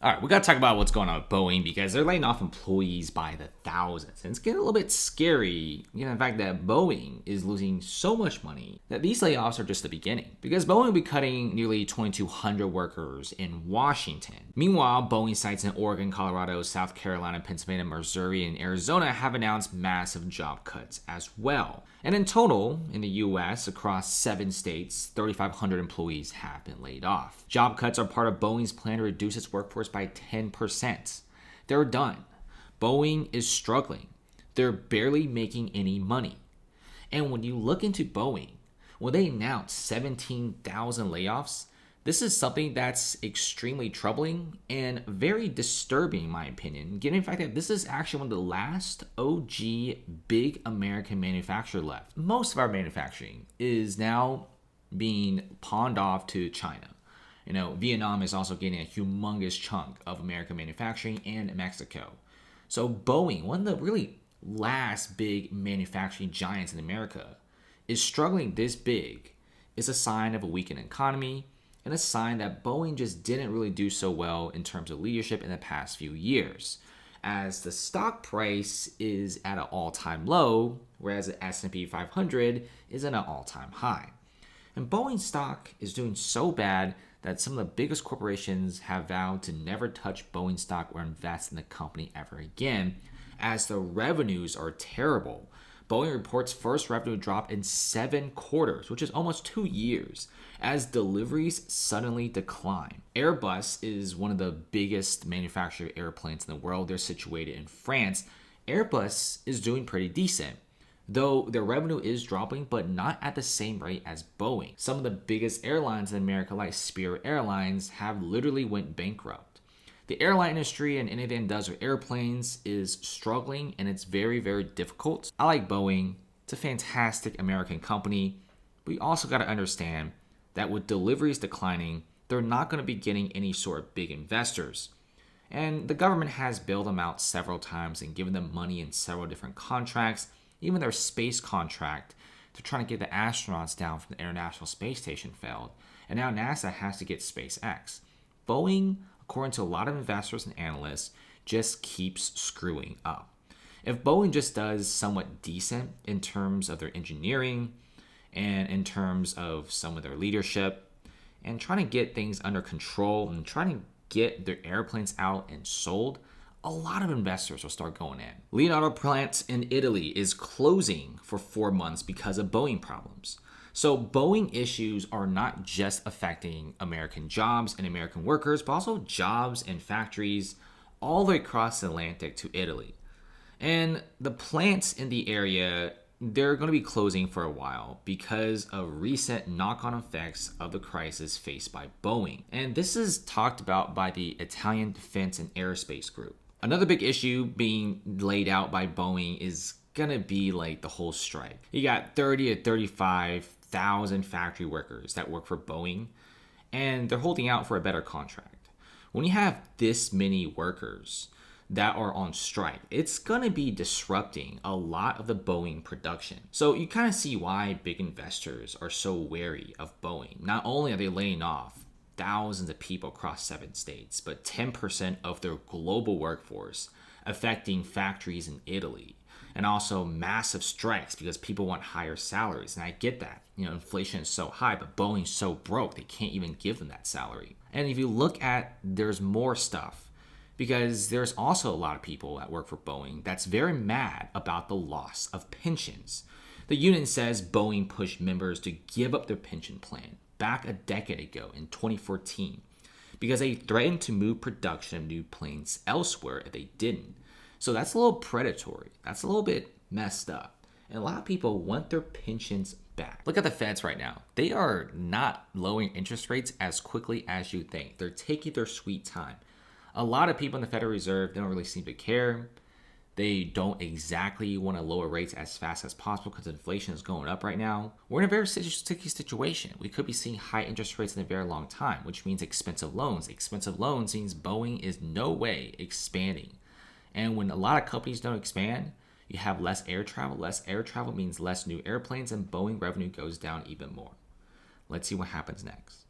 All right, we got to talk about what's going on with Boeing because they're laying off employees by the thousands. And it's getting a little bit scary, the fact that Boeing is losing so much money that these layoffs are just the beginning. Because Boeing will be cutting nearly 2,200 workers in Washington. Meanwhile, Boeing sites in Oregon, Colorado, South Carolina, Pennsylvania, Missouri, and Arizona have announced massive job cuts as well. And in total, in the US, across 7 states, 3,500 employees have been laid off. Job cuts are part of Boeing's plan to reduce its workforce by 10%. They're done. Boeing is struggling. They're barely making any money. And when you look into Boeing, when they announced 17,000 layoffs, this is something that's extremely troubling and very disturbing, in my opinion, given the fact that this is actually one of the last OG big American manufacturer left. Most of our manufacturing is now being pawned off to China. Vietnam is also getting a humongous chunk of American manufacturing, and Mexico. So Boeing, one of the really last big manufacturing giants in America, is struggling this big is a sign of a weakened economy and a sign that Boeing just didn't really do so well in terms of leadership in the past few years, as the stock price is at an all-time low, whereas the S&P 500 is at an all-time high. And Boeing stock is doing so bad that some of the biggest corporations have vowed to never touch Boeing stock or invest in the company ever again, as the revenues are terrible. Boeing reports first revenue drop in 7 quarters, which is almost 2 years, as deliveries suddenly decline. Airbus is one of the biggest manufacturer of airplanes in the world. They're situated in France. Airbus is doing pretty decent, though their revenue is dropping, but not at the same rate as Boeing. Some of the biggest airlines in America, like Spirit Airlines, have literally went bankrupt. The airline industry and anything that does with airplanes is struggling, and it's very, very difficult. I like Boeing. It's a fantastic American company. But we also got to understand that with deliveries declining, they're not going to be getting any sort of big investors. And the government has bailed them out several times and given them money in several different contracts, even their space contract to try to get the astronauts down from the International Space Station failed. And now NASA has to get SpaceX. Boeing, according to a lot of investors and analysts, just keeps screwing up. If Boeing just does somewhat decent in terms of their engineering and in terms of some of their leadership and trying to get things under control and trying to get their airplanes out and sold, a lot of investors will start going in. Leonardo plant in Italy is closing for 4 months because of Boeing problems. So Boeing issues are not just affecting American jobs and American workers, but also jobs and factories all the way across the Atlantic to Italy. And the plants in the area, they're going to be closing for a while because of recent knock-on effects of the crisis faced by Boeing. And this is talked about by the Italian Defense and Aerospace Group. Another big issue being laid out by Boeing is going to be like the whole strike. You got 30 to 35,000 factory workers that work for Boeing, and they're holding out for a better contract. When you have this many workers that are on strike, it's going to be disrupting a lot of the Boeing production. So you kind of see why big investors are so wary of Boeing. Not only are they laying off thousands of people across 7 states, but 10% of their global workforce, affecting factories in Italy, and also massive strikes because people want higher salaries. And I get that. Inflation is so high, but Boeing's so broke, they can't even give them that salary. And if you look at, there's more stuff, because there's also a lot of people that work for Boeing that's very mad about the loss of pensions. The union says Boeing pushed members to give up their pension plan back a decade ago in 2014 because they threatened to move production of new planes elsewhere if they didn't. So that's a little predatory. That's a little bit messed up. And a lot of people want their pensions back. Look at the Feds right now. They are not lowering interest rates as quickly as you think. They're taking their sweet time. A lot of people in the Federal Reserve, they don't really seem to care. They don't exactly want to lower rates as fast as possible because inflation is going up right now. We're in a very sticky situation. We could be seeing high interest rates in a very long time, which means expensive loans. Expensive loans means Boeing is no way expanding. And when a lot of companies don't expand, you have less air travel. Less air travel means less new airplanes, and Boeing revenue goes down even more. Let's see what happens next.